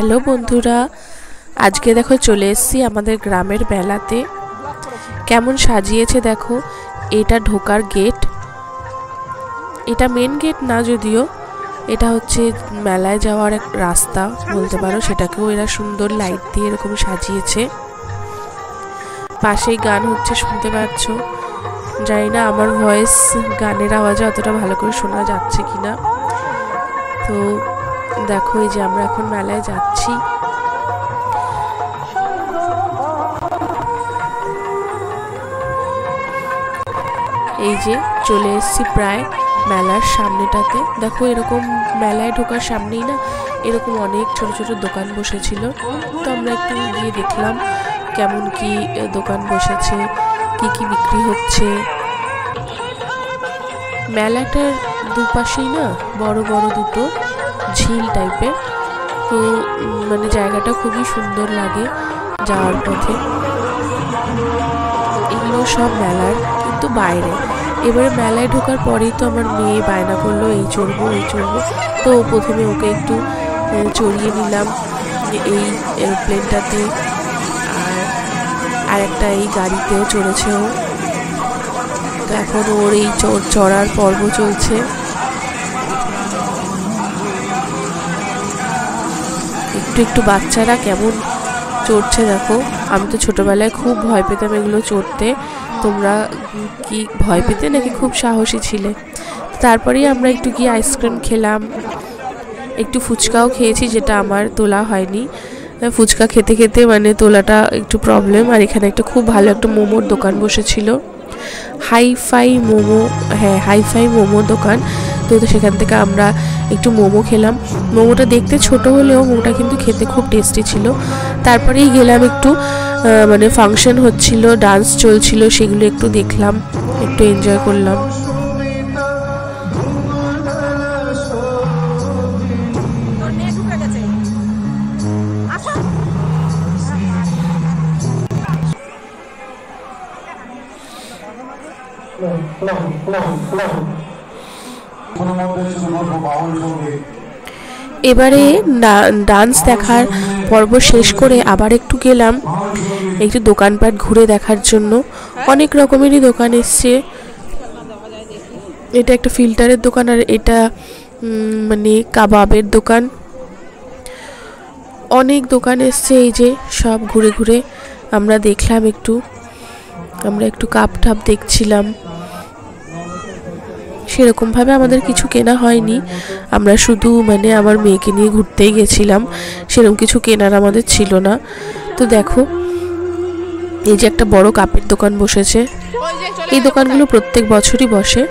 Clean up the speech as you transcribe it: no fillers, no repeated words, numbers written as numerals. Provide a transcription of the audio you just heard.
Hello বন্ধুরা, আজকে দেখো চলে এসেছি আমাদের গ্রামের মেলাতে। কেমন সাজিয়েছে দেখো। এটা ঢোকার গেট, এটা মেন গেট না, যদিও এটা হচ্ছে মেলায় যাওয়ার এক রাস্তা বলতে পারো। সেটাকেও এরা সুন্দর লাইট দিয়ে এরকম সাজিয়েছে। পাশেই গান হচ্ছে, শুনতে পাচ্ছ। জানি না আমার ভয়েস গানের আওয়াজে অতটা ভালো করে শোনা যাচ্ছে কিনা। তো দেখো, এই যে আমরা এখন মেলায় যাচ্ছি। এই যে চলে এসেছি প্রায় মেলার সামনেটাতে। দেখো এরকম মেলায় ঢোকার সামনেই না এরকম অনেক ছোট ছোট দোকান বসেছিল। তো আমরা একটু গিয়ে দেখলাম কেমন কি দোকান বসেছে, কি কি বিক্রি হচ্ছে। মেলাটার দুপাশেই না বড় বড় দুটো ঝিল টাইপের। তো মানে জায়গাটা খুবই সুন্দর লাগে যাওয়ার পথে। এগুলো সব মেলার কিন্তু বাইরে। এবারে মেলায় ঢোকার পরেই তো আমার মেয়ে বায়না করলো এই চড়বো এই চড়বো। তো প্রথমে ওকে একটু চড়িয়ে নিলাম এই এরোপ্লেনটাতে, আর একটা এই গাড়িতেও চড়েছে ও। তো এখন ওর এই চড়ার পর্ব চলছে। একটু একটু বাচ্চারা কেমন চড়ছে দেখো। আমি তো ছোটবেলায় খুব ভয় পেতাম এগুলো চড়তে। তোমরা কি ভয় পেতে নাকি খুব সাহসী ছিলে? তারপরেই আমরা একটু গিয়ে আইসক্রিম খেলাম, একটু ফুচকাও খেয়েছি, যেটা আমার তোলা হয়নি। ফুচকা খেতে খেতে মানে তোলাটা একটু প্রবলেম। আর এখানে একটা খুব ভালো একটা মোমোর দোকান বসেছিল, হাইফাই মোমো। হ্যাঁ, হাইফাই মোমো দোকান। তো সেখান থেকে আমরা একটু মোমো খেলাম। মোমোটা দেখতে ছোট হলেও মোমোটা কিন্তু খেতে খুব টেস্টি ছিল। তারপরেই গেলাম একটু মানে ফাংশন হচ্ছিল, ডান্স চলছিল, সেগুলো একটু দেখলাম, একটু এনজয় করলাম। এবারে ডান্স দেখার পর্ব শেষ করে আবার একটু গেলাম একটু দোকানপাট ঘুরে দেখার জন্য। অনেক রকমেরই দোকান এসছে। এটা একটা ফিল্টারের দোকান, আর এটা মানে কাবাবের দোকান। অনেক দোকান এসছে। এই যে সব ঘুরে ঘুরে আমরা দেখলাম আমরা একটু কাপ টাপ দেখছিলাম। সেরকমভাবে আমাদের কিছু কেনা হয়নি, আমরা শুধু মানে আমার মেয়েকে নিয়ে ঘুরতেই গেছিলাম। সেরকম কিছু কেনার আমাদের ছিল না। তো দেখো এই যে একটা বড় কাপের দোকান বসেছে। এই দোকানগুলো প্রত্যেক বছরই বসে।